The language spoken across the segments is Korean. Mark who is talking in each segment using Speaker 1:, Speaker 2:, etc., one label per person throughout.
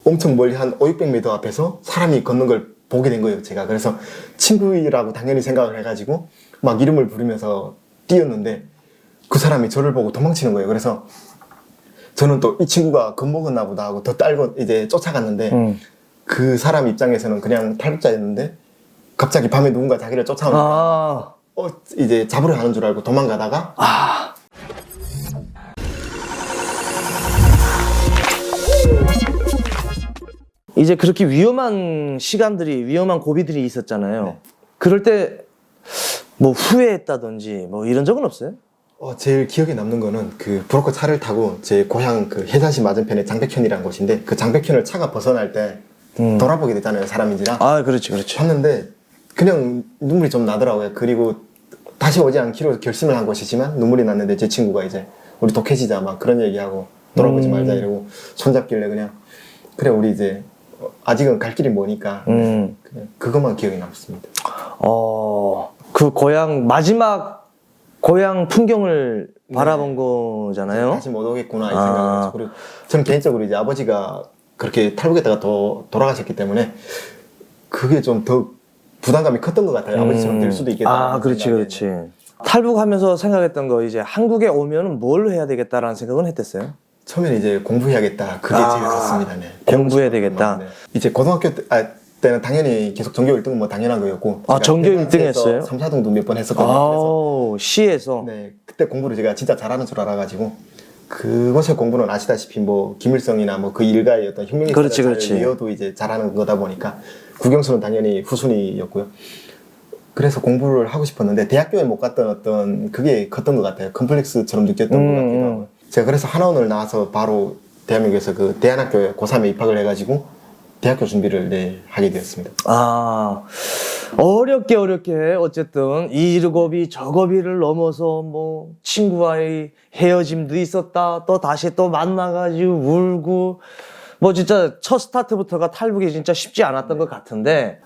Speaker 1: 엄청 멀리 한 500m 앞에서 사람이 걷는 걸 보게 된 거예요, 제가. 그래서 친구라고 당연히 생각을 해가지고 막 이름을 부르면서 뛰었는데 그 사람이 저를 보고 도망치는 거예요. 그래서 저는 또 이 친구가 겁먹었나 보다 하고 더 딸고 이제 쫓아갔는데 그 사람 입장에서는 그냥 탈북자였는데 갑자기 밤에 누군가 자기를 쫓아오니까 이제 잡으러 가는 줄 알고 도망가다가
Speaker 2: 이제 그렇게 위험한 시간들이, 위험한 고비들이 있었잖아요.
Speaker 1: 네.
Speaker 2: 그럴 때 뭐 후회했다든지 뭐 이런 적은 없어요?
Speaker 1: 제일 기억에 남는 거는 그 브로커 차를 타고 제 고향 그 해산시 맞은편에 장백현이라는 곳인데 그 장백현을 차가 벗어날 때 돌아보게 됐잖아요, 사람인지라.
Speaker 2: 아, 그렇지, 그렇지.
Speaker 1: 봤는데 그냥 눈물이 좀 나더라고요. 그리고 다시 오지 않기로 결심을 한 것이지만 눈물이 났는데 제 친구가 이제 우리 독해지자 막 그런 얘기하고 돌아보지 말자 이러고 손잡길래 그냥 그래 우리 이제 아직은 갈 길이 머니까 그냥 그것만 기억에 남습니다.
Speaker 2: 그 고향 마지막 고향 풍경을 바라본 거잖아요.
Speaker 1: 다시 못 오겠구나 이 생각을 했죠. 그리고 저는 개인적으로 이제 아버지가 그렇게 탈북했다가 돌아가셨기 때문에 그게 좀 더 부담감이 컸던 것 같아요. 아버지처럼 될 수도 있겠다.
Speaker 2: 아, 그렇지, 그렇지. 탈북하면서 생각했던 거, 이제 한국에 오면은 뭘 해야 되겠다라는 생각은 했댔어요?
Speaker 1: 처음에는 이제 공부해야겠다. 그게 제일 컸습니다. 네.
Speaker 2: 공부해야 되겠다.
Speaker 1: 네. 이제 고등학교 때는 당연히 계속 전교 1등은 뭐 당연한 거였고.
Speaker 2: 전교 1등 했어요?
Speaker 1: 3, 4등도 몇 번 했었거든요.
Speaker 2: 시에서?
Speaker 1: 네. 그때 공부를 제가 진짜 잘하는 줄 알아가지고 그곳의 공부는 아시다시피 뭐 김일성이나 뭐 그 일가의 어떤 혁명의
Speaker 2: 그렇지.
Speaker 1: 이어도 이제 잘하는 거다 보니까 국영수는 당연히 후순위였고요. 그래서 공부를 하고 싶었는데 대학교에 못 갔던 어떤 그게 컸던 것 같아요. 컴플렉스처럼 느꼈던 것 같기도 하고. 제가 그래서 한화원을 나와서 바로 대한민국에서 그 대안학교에 고3에 입학을 해가지고 대학교 준비를 하게 되었습니다.
Speaker 2: 어렵게 어쨌든 이 고비 저 고비를 넘어서 뭐 친구와의 헤어짐도 있었다, 또 다시 또 만나가지고 울고, 뭐 진짜 첫 스타트부터가 탈북이 진짜 쉽지 않았던 것 같은데,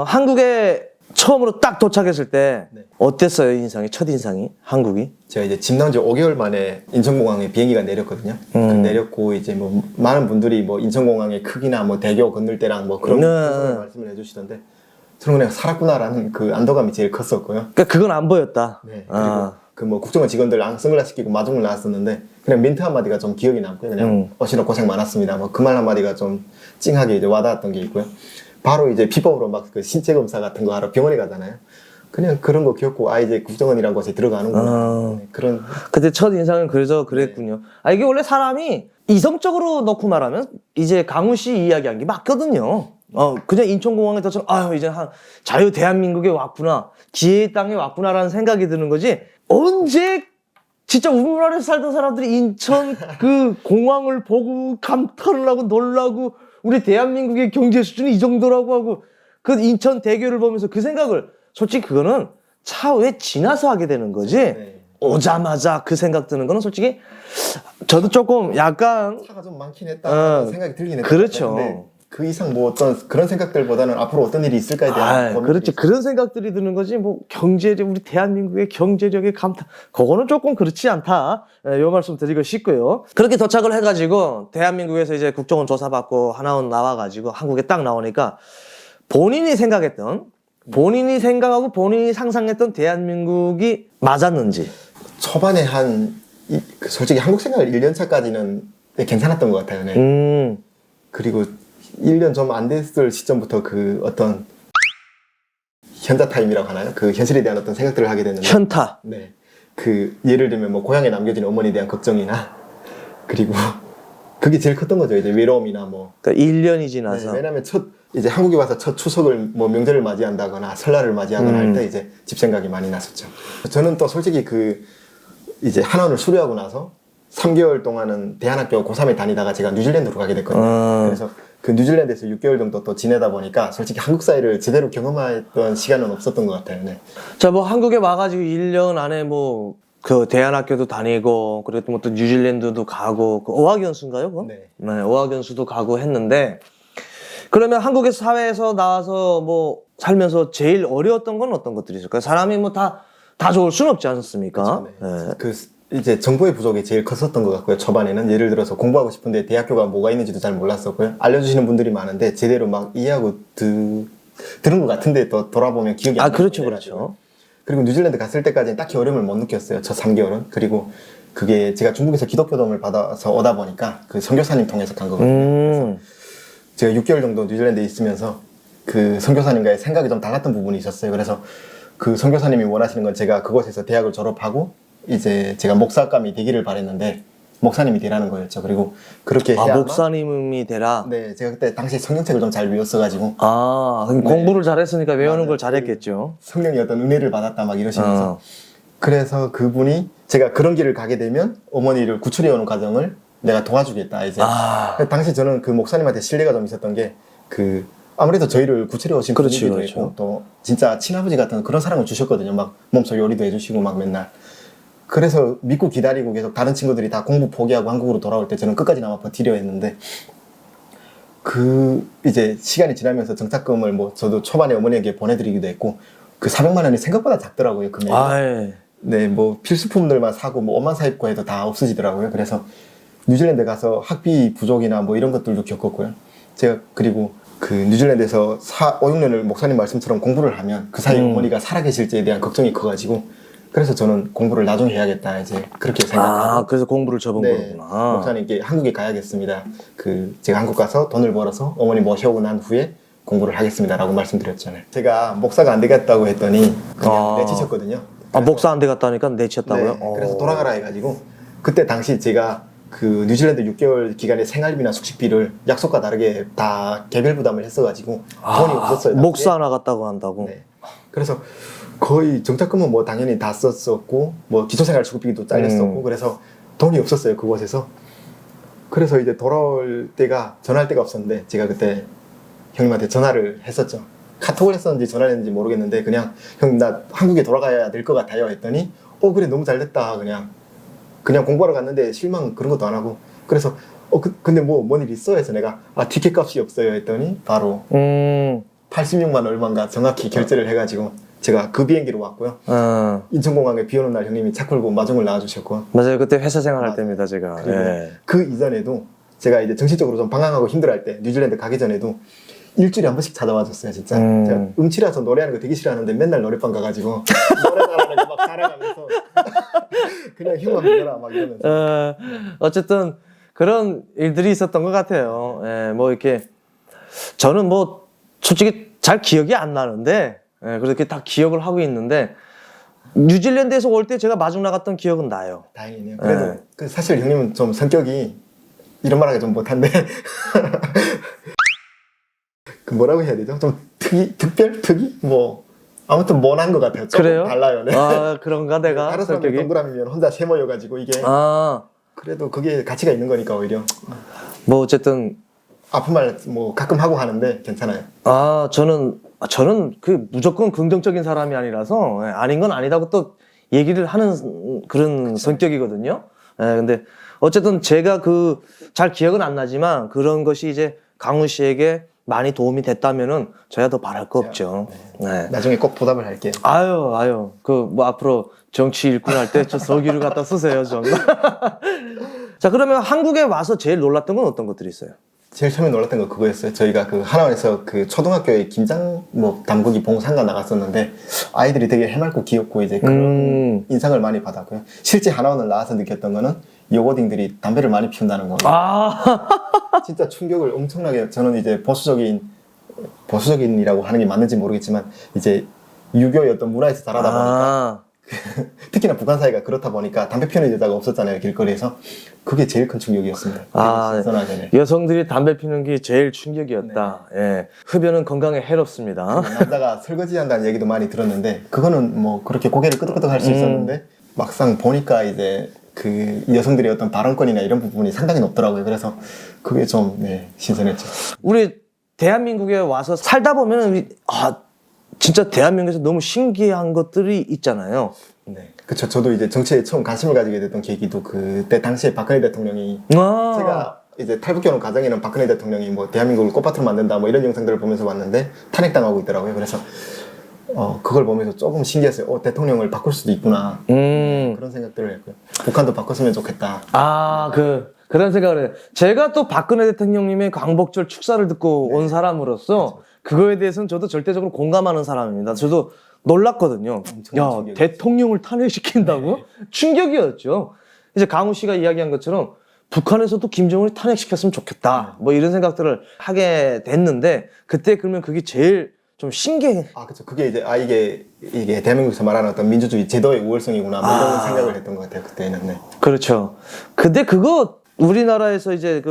Speaker 2: 한국에 처음으로 딱 도착했을 때 어땠어요? 인상이, 첫 인상이? 한국이?
Speaker 1: 제가 이제 집 나온 지 5개월 만에 인천공항에 비행기가 내렸거든요. 내렸고 이제 뭐 많은 분들이 뭐 인천공항의 크기나 뭐 대교 건널 때랑 뭐 그런 말씀을 해주시던데 저는 그냥 살았구나라는 그 안도감이 제일 컸었고요.
Speaker 2: 그러니까 그건 안 보였다.
Speaker 1: 네. 그리고 그 뭐 국정원 직원들 선글라스 끼고 마중을 나왔었는데 그냥 멘트 한마디가 좀 기억이 남고요. 그냥 어시로 고생 많았습니다. 뭐 그 말 한마디가 좀 찡하게 이제 와닿았던 게 있고요. 바로 이제 비법으로 막 그 신체 검사 같은 거 하러 병원에 가잖아요. 그냥 그런 거 귀엽고 이제 국정원이라는 곳에 들어가는구나. 그런.
Speaker 2: 그때 첫 인상은 그래서 그랬군요. 이게 원래 사람이 이성적으로 놓고 말하면 이제 강훈 씨 이야기한 게 맞거든요. 그냥 인천공항에 도착, 이제 자유 대한민국에 왔구나, 기회의 땅에 왔구나라는 생각이 드는 거지. 언제 진짜 우물안에서 살던 사람들이 인천 그 공항을 보고 감탄을 하고 놀라고 우리 대한민국의 경제 수준이 이 정도라고 하고 그 인천 대교를 보면서 그 생각을, 솔직히 그거는 차후에 지나서 하게 되는 거지. 오자마자 그 생각 드는 거는 솔직히 저도 조금 약간
Speaker 1: 차가 좀 많긴 했다 생각이 들긴 했어요.
Speaker 2: 그렇죠.
Speaker 1: 그 이상 뭐 어떤 그런 생각들보다는 앞으로 어떤 일이 있을까에 대한
Speaker 2: 그렇죠. 그런 생각들이 드는 거지. 뭐 경제력, 우리 대한민국의 경제력의 감탄, 그거는 조금 그렇지 않다. 요 말씀 드리고 싶고요. 그렇게 도착을 해가지고 대한민국에서 이제 국정원 조사받고 하나원 나와가지고 한국에 딱 나오니까 본인이 생각하고 본인이 상상했던 대한민국이 맞았는지.
Speaker 1: 초반에 솔직히 한국 생활 1년 차까지는 괜찮았던 것 같아요. 네. 그리고 1년 좀 안 됐을 시점부터 그 어떤 현자 타임이라고 하나요? 그 현실에 대한 어떤 생각들을 하게 됐는데.
Speaker 2: 현타.
Speaker 1: 네. 그 예를 들면 뭐 고향에 남겨진 어머니에 대한 걱정이나 그리고 그게 제일 컸던 거죠. 이제 외로움이나 뭐.
Speaker 2: 그러니까 1년이 지나서.
Speaker 1: 네, 왜냐면 이제 한국에 와서 첫 추석을 뭐 명절을 맞이한다거나 설날을 맞이하거나 할 때 이제 집 생각이 많이 났었죠. 저는 또 솔직히 이제 한원을 수료하고 나서 3개월 동안은 대안학교 고3에 다니다가 제가 뉴질랜드로 가게 됐거든요. 그래서 그 뉴질랜드에서 6개월 정도 또 지내다 보니까 솔직히 한국 사회를 제대로 경험했던 시간은 없었던 것 같아요. 네.
Speaker 2: 자, 뭐 한국에 와가지고 1년 안에 뭐 그 대안학교도 다니고, 그리고 뭐 또 뉴질랜드도 가고, 그 어학연수인가요? 그거?
Speaker 1: 네.
Speaker 2: 어학연수도 가고 했는데, 그러면 한국의 사회에서 나와서 뭐 살면서 제일 어려웠던 건 어떤 것들이 있을까요? 사람이 뭐 다 좋을 수는 없지 않습니까?
Speaker 1: 그렇죠, 네.
Speaker 2: 네.
Speaker 1: 그 이제 정보의 부족이 제일 컸었던 것 같고요. 초반에는 예를 들어서 공부하고 싶은데 대학교가 뭐가 있는지도 잘 몰랐었고요. 알려주시는 분들이 많은데 제대로 막 이해하고 들은 것 같은데 또 돌아보면 기억이 안 나요.
Speaker 2: 그렇죠, 그렇죠.
Speaker 1: 그리고 뉴질랜드 갔을 때까지는 딱히 어려움을 못 느꼈어요. 첫 3개월은. 그리고 그게 제가 중국에서 기독교 도움을 받아서 오다 보니까 그 선교사님 통해서 간 거거든요. 그래서 제가 6개월 정도 뉴질랜드에 있으면서 그 선교사님과의 생각이 좀 달랐던 부분이 있었어요. 그래서 그 선교사님이 원하시는 건 제가 그곳에서 대학을 졸업하고 이제 제가 목사감이 되기를 바랬는데 목사님이 되라는 거였죠. 그리고 그렇게 해야
Speaker 2: 목사님이 되라.
Speaker 1: 네, 제가 그때 당시 성경책을 좀 잘 외웠어가지고
Speaker 2: 그럼
Speaker 1: 네.
Speaker 2: 공부를 잘했으니까 외우는
Speaker 1: 맞아요.
Speaker 2: 걸 잘했겠죠.
Speaker 1: 성령의 어떤 은혜를 받았다 막 이러시면서 그래서 그분이 제가 그런 길을 가게 되면 어머니를 구출해 오는 과정을 내가 도와주겠다 이제. 당시 저는 그 목사님한테 신뢰가 좀 있었던 게 그 아무래도 저희를 구출해 오신 분이기도 했고 또 진짜 친아버지 같은 그런 사랑을 주셨거든요. 막 몸소 요리도 해주시고 막 맨날. 그래서 믿고 기다리고 계속 다른 친구들이 다 공부 포기하고 한국으로 돌아올 때 저는 끝까지 남아 버티려 했는데 그 이제 시간이 지나면서 정착금을 뭐 저도 초반에 어머니에게 보내드리기도 했고 그 400만 원이 생각보다 작더라고요. 금액이. 네, 뭐 필수품들만 사고 뭐 옷만 사 입고 해도 다 없어지더라고요. 그래서 뉴질랜드 가서 학비 부족이나 뭐 이런 것들도 겪었고요. 제가 그리고 그 뉴질랜드에서 5, 6년을 목사님 말씀처럼 공부를 하면 그 사이에 어머니가 살아계실지에 대한 걱정이 커가지고 그래서 저는 공부를 나중에 해야겠다 이제 그렇게 생각하고
Speaker 2: 그래서 공부를 접은
Speaker 1: 네,
Speaker 2: 거구나.
Speaker 1: 목사님께 한국에 가야겠습니다. 그 제가 한국 가서 돈을 벌어서 어머니 모셔오고 난 후에 공부를 하겠습니다라고 말씀드렸잖아요. 제가 목사가 안 되겠다고 했더니 그냥 내치셨거든요.
Speaker 2: 목사 안 되겠다니까 내쳤다고요?
Speaker 1: 네, 그래서 돌아가라 해가지고 그때 당시 제가 그 뉴질랜드 6개월 기간의 생활비나 숙식비를 약속과 다르게 다 개별 부담을 했어가지고 돈이 없었어요.
Speaker 2: 목사 나갔다고 한다고?
Speaker 1: 네. 그래서 거의 정착금은 뭐 당연히 다 썼었고 뭐 기초생활수급비도 잘렸었고 그래서 돈이 없었어요 그곳에서. 그래서 이제 돌아올 때가 전화할 데가 없었는데 제가 그때 형님한테 전화를 했었죠. 카톡을 했었는지 전화를 했는지 모르겠는데 그냥 형 나 한국에 돌아가야 될 것 같아요 했더니 그래 너무 잘 됐다 그냥 공부하러 갔는데 실망 그런 것도 안 하고 그래서 근데 뭔 일 있어 해서 내가 티켓 값이 없어요 했더니 바로 86만 얼마인가 정확히 결제를 해가지고 제가 그 비행기로 왔고요. 인천공항에 비 오는 날 형님이 차 끌고 마중을 나와주셨고
Speaker 2: 맞아요. 그때 회사 생활할 때입니다 제가.
Speaker 1: 그 이전에도 제가 이제 정신적으로 좀 방황하고 힘들어할 때 뉴질랜드 가기 전에도 일주일에 한 번씩 찾아와 줬어요 진짜. 제가 음치라서 노래하는 거 되게 싫어하는데 맨날 노래방 가가지고 노래 잘하는 거 막 자랑하면서 그냥 형만 믿어라 막 이러면서
Speaker 2: 어쨌든 그런 일들이 있었던 것 같아요. 뭐 이렇게 저는 뭐 솔직히 잘 기억이 안 나는데 그렇게 다 기억을 하고 있는데 뉴질랜드에서 올 때 제가 마중 나갔던 기억은 나요.
Speaker 1: 다행이네요. 그래도 그 사실 형님은 좀 성격이 이런 말하기 좀 못한데 그 뭐라고 해야 되죠? 좀 특이? 뭐 아무튼 모난 것 같아요. 조금
Speaker 2: 그래요?
Speaker 1: 달라요. 네.
Speaker 2: 그런가 내가
Speaker 1: 다른 사람들
Speaker 2: 성격이?
Speaker 1: 동그라미면 혼자 세 모여가지고 이게 그래도 그게 가치가 있는 거니까 오히려
Speaker 2: 뭐 어쨌든
Speaker 1: 아픈 말 뭐 가끔 하고 하는데 괜찮아요.
Speaker 2: 저는 그 무조건 긍정적인 사람이 아니라서 아닌 건 아니다고 또 얘기를 하는 그런 성격이거든요. 근데 어쨌든 제가 잘 기억은 안 나지만 그런 것이 이제 강훈 씨에게 많이 도움이 됐다면은 저야 더 바랄 거 없죠. 네.
Speaker 1: 나중에 꼭 보답을 할게요.
Speaker 2: 아유 그 뭐 앞으로 정치 일꾼 할 때 저 서기를 갖다 쓰세요 좀. 자 그러면 한국에 와서 제일 놀랐던 건 어떤 것들이 있어요?
Speaker 1: 제일 처음에 놀랐던 거 그거였어요. 저희가 그 하나원에서 그 초등학교에 김장 뭐 담그기 봉사가 나갔었는데 아이들이 되게 해맑고 귀엽고 이제 그런 인상을 많이 받았고요. 실제 하나원을 나와서 느꼈던 거는 여고딩들이 담배를 많이 피운다는 거. 진짜 충격을 엄청나게. 저는 이제 보수적인이라고 하는 게 맞는지 모르겠지만 이제 유교의 어떤 문화에서 자라다 보니까 특히나 북한 사회가 그렇다 보니까 담배 피우는 여자가 없었잖아요 길거리에서. 그게 제일 큰 충격이었습니다.
Speaker 2: 여성들이 담배 피우는 게 제일 충격이었다. 네. 흡연은 건강에 해롭습니다.
Speaker 1: 남자가 설거지한다는 얘기도 많이 들었는데 그거는 뭐 그렇게 고개를 끄덕끄덕 할 수 있었는데 막상 보니까 이제 그 여성들의 어떤 발언권이나 이런 부분이 상당히 높더라고요. 그래서 그게 좀 신선했죠.
Speaker 2: 우리 대한민국에 와서 살다 보면 진짜 대한민국에서 너무 신기한 것들이 있잖아요.
Speaker 1: 네, 그렇죠. 저도 이제 정치에 처음 관심을 가지게 됐던 계기도 그때 당시에 박근혜 대통령이 제가 이제 탈북 결혼 과정에는 박근혜 대통령이 뭐 대한민국을 꽃밭으로 만든다 뭐 이런 영상들을 보면서 봤는데 탄핵당하고 있더라고요. 그래서 그걸 보면서 조금 신기했어요. 대통령을 바꿀 수도 있구나. 그런 생각들을 했고요. 북한도 바꿨으면 좋겠다.
Speaker 2: 그런 생각을 해요. 제가 또 박근혜 대통령님의 광복절 축사를 듣고 온 사람으로서 그거에 대해서는 저도 절대적으로 공감하는 사람입니다. 저도 놀랐거든요. 야, 대통령을 탄핵시킨다고? 충격이었죠. 이제 강우 씨가 이야기한 것처럼 북한에서도 김정은이 탄핵시켰으면 좋겠다. 뭐 이런 생각들을 하게 됐는데 그때 그러면 그게 제일 좀 신기해.
Speaker 1: 그렇죠. 그게 이제 이게 대한민국에서 말하는 어떤 민주주의 제도의 우월성이구나. 뭐 이런 생각을 했던 것 같아요. 그때는. 네.
Speaker 2: 그렇죠. 근데 그거 우리나라에서 이제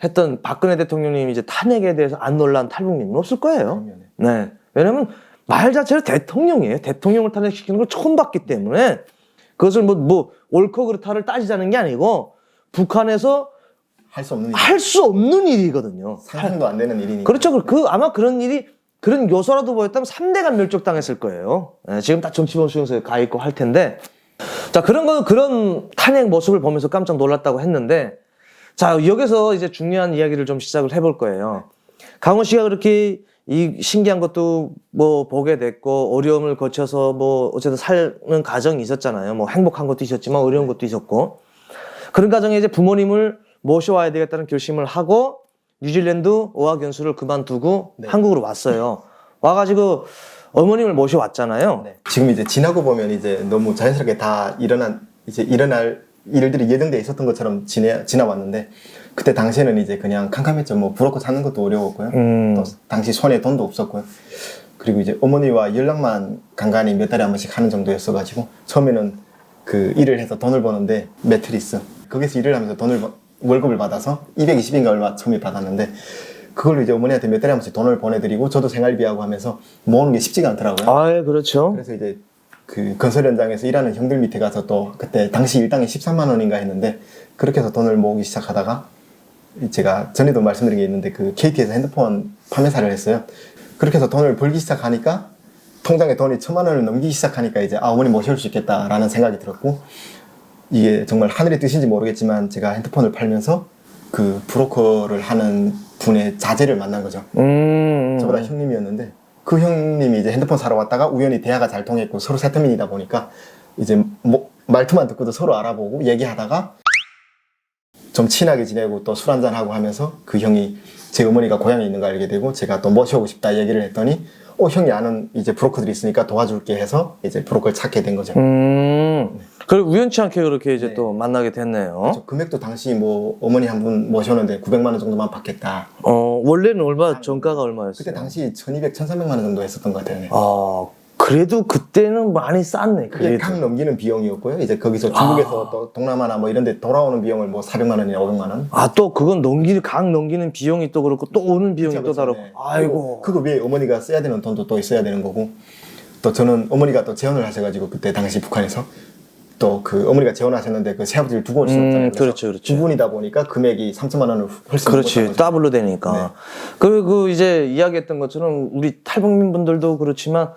Speaker 2: 했던 박근혜 대통령님 이제 탄핵에 대해서 안 놀란 탈북민은 없을 거예요. 네. 왜냐면 말 자체로 대통령이에요. 대통령을 탄핵시키는 걸 처음 봤기 때문에 그것을 뭐 옳고 그렇다를 따지자는 게 아니고 북한에서
Speaker 1: 할 수
Speaker 2: 없는 일이거든요.
Speaker 1: 상상도 안 되는 일이니까.
Speaker 2: 그렇죠. 아마 그런 일이 그런 요소라도 보였다면 3대가 멸족당했을 거예요. 네, 지금 다 정치범 수용소에 가 있고 할 텐데. 자, 그런 탄핵 모습을 보면서 깜짝 놀랐다고 했는데, 자, 여기서 이제 중요한 이야기를 좀 시작을 해볼 거예요. 강원 씨가 그렇게 이 신기한 것도 뭐 보게 됐고, 어려움을 거쳐서 뭐 어쨌든 사는 과정이 있었잖아요. 뭐 행복한 것도 있었지만 어려운 것도 있었고. 그런 과정에 이제 부모님을 모셔와야 되겠다는 결심을 하고, 뉴질랜드 어학연수를 그만두고 한국으로 왔어요. 와가지고 어머님을 모셔왔잖아요.
Speaker 1: 지금 이제 지나고 보면 이제 너무 자연스럽게 다 일어날 일들이 예정돼 있었던 것처럼 지나왔는데 그때 당시에는 이제 그냥 캄캄했죠. 뭐 부럽고 사는 것도 어려웠고요. 또 당시 손에 돈도 없었고요. 그리고 이제 어머니와 연락만 간간히 몇 달에 한 번씩 하는 정도였어가지고 처음에는 그 일을 해서 돈을 버는데 매트리스 거기서 일을 하면서 월급을 받아서 220인가 얼마 처음에 받았는데 그걸로 이제 어머니한테 몇 달에 한 번씩 돈을 보내드리고 저도 생활비하고 하면서 모으는 게 쉽지가 않더라고요.
Speaker 2: 그렇죠.
Speaker 1: 그래서 이제 그 건설 현장에서 일하는 형들 밑에 가서 또 그때 당시 일당이 13만 원인가 했는데 그렇게 해서 돈을 모으기 시작하다가 제가 전에도 말씀드린 게 있는데 그 KT에서 핸드폰 판매사를 했어요. 그렇게 해서 돈을 벌기 시작하니까 통장에 돈이 1,000만 원을 넘기기 시작하니까 이제 어머니 모셔올 수 있겠다라는 생각이 들었고 이게 정말 하늘의 뜻인지 모르겠지만 제가 핸드폰을 팔면서 그 브로커를 하는 분의 자제를 만난 거죠. 저보다 형님이었는데 그 형님이 이제 핸드폰 사러 왔다가 우연히 대화가 잘 통했고 서로 세터민이다 보니까 이제 말투만 듣고도 서로 알아보고 얘기하다가 좀 친하게 지내고 또 술 한잔하고 하면서 그 형이 제 어머니가 고향에 있는 거 알게 되고 제가 또 모셔오고 싶다 얘기를 했더니 형이 아는 이제 브로커들이 있으니까 도와줄게 해서 이제 브로커를 찾게 된 거죠.
Speaker 2: 그리고 우연치 않게 그렇게 이제 또 만나게 됐네요.
Speaker 1: 그렇죠. 금액도 당시 뭐 어머니 한 분 모셨는데 900만 원 정도만 받겠다.
Speaker 2: 원래는 정가가 얼마였어요?
Speaker 1: 그때 당시 1200, 1300만 원 정도 했었던 것 같아요. 네.
Speaker 2: 그래도 그때는 많이 쌌네.
Speaker 1: 그게 강 넘기는 비용이었고요. 이제 거기서 중국에서 또 동남아나 뭐 이런 데 돌아오는 비용을 뭐 400만 원이나 500만 원.
Speaker 2: 또 그건 강 넘기는 비용이 또 그렇고 또 오는 비용이
Speaker 1: 그쵸,
Speaker 2: 또 다르고.
Speaker 1: 네.
Speaker 2: 아이고.
Speaker 1: 그거 위에 어머니가 써야 되는 돈도 또 있어야 되는 거고. 또 저는 어머니가 또 재혼을 하셔가지고 그때 당시 북한에서 또 그 어머니가 재혼하셨는데 그 새아버지를 두고 올 수 없잖아요.
Speaker 2: 그렇죠.
Speaker 1: 두 분이다 보니까 금액이 3천만 원을 훨씬
Speaker 2: 그렇지. 더블로 되니까. 그리고 이제 이야기했던 것처럼 우리 탈북민 분들도 그렇지만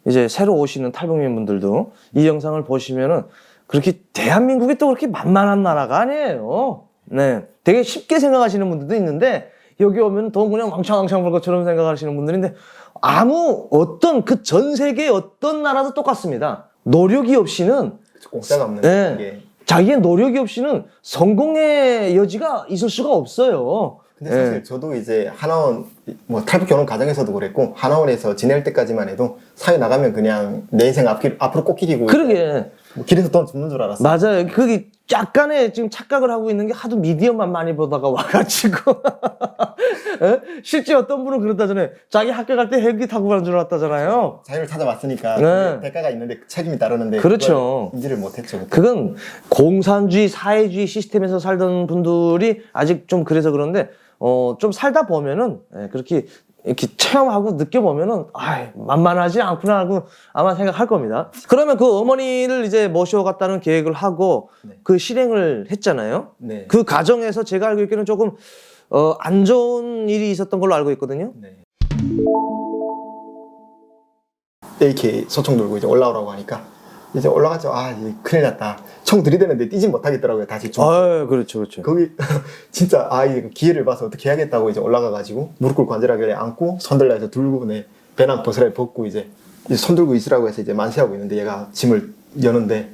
Speaker 2: 이제 새로 오시는 탈북민 분들도 이 영상을 보시면은 그렇게 대한민국이 또 그렇게 만만한 나라가 아니에요. 네. 되게 쉽게 생각하시는 분들도 있는데 여기 오면 더 그냥 왕창왕창 볼 것처럼 생각하시는 분들인데 어떤 그 전 세계의 어떤 나라도 똑같습니다. 노력이 없이는
Speaker 1: 공짜가 없는 게.
Speaker 2: 자기의 노력이 없이는 성공의 여지가 있을 수가 없어요.
Speaker 1: 근데 사실 저도 이제 하나원 뭐 탈북 결혼 과정에서도 그랬고 하나원에서 지낼 때까지만 해도 사회 나가면 그냥 내 인생 앞으로 꽃길이고
Speaker 2: 그러게
Speaker 1: 뭐 길에서 돈 줍는 줄 알았어요.
Speaker 2: 맞아요. 그게 약간의 지금 착각을 하고 있는 게 하도 미디어만 많이 보다가 와가지고 실제 어떤 분은 그렇다잖아요. 자기 학교 갈 때 헬기 타고 가는 줄 알았다잖아요.
Speaker 1: 자유를 찾아왔으니까 대가가 있는데 책임이 따르는데
Speaker 2: 그렇죠.
Speaker 1: 인지를 못했죠. 그때.
Speaker 2: 그건 공산주의 사회주의 시스템에서 살던 분들이 아직 좀 그래서 그런데 좀 살다 보면은 그렇게 이렇게 체험하고 느껴보면은 만만하지 않구나 하고 아마 생각할 겁니다. 그러면 그 어머니를 이제 모셔갔다는 계획을 하고 그 실행을 했잖아요.
Speaker 1: 네.
Speaker 2: 그 과정에서 제가 알고 있기로는 조금 안 좋은 일이 있었던 걸로 알고 있거든요.
Speaker 1: 네. AK 소총 들고 이제 올라오라고 하니까 이제 올라가죠. 이제 큰일 났다. 총 들이대는데 뛰진 못하겠더라고요. 다시 좀.
Speaker 2: 그렇죠.
Speaker 1: 거기 진짜 이 기회를 봐서 어떻게 해야겠다고 이제 올라가가지고 무릎 꿇고 앉으라길래 안고 손들라 해서 들고 배낭 벗으라 벗고 이제 이제 손 들고 있으라고 해서 이제 만세하고 있는데 얘가 짐을 여는데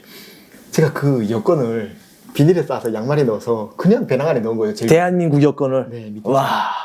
Speaker 1: 제가 그 여권을 비닐에 싸서 양말에 넣어서 그냥 배낭 안에 넣은 거예요. 제일
Speaker 2: 대한민국 여권을.
Speaker 1: 네, 밑에.
Speaker 2: 와.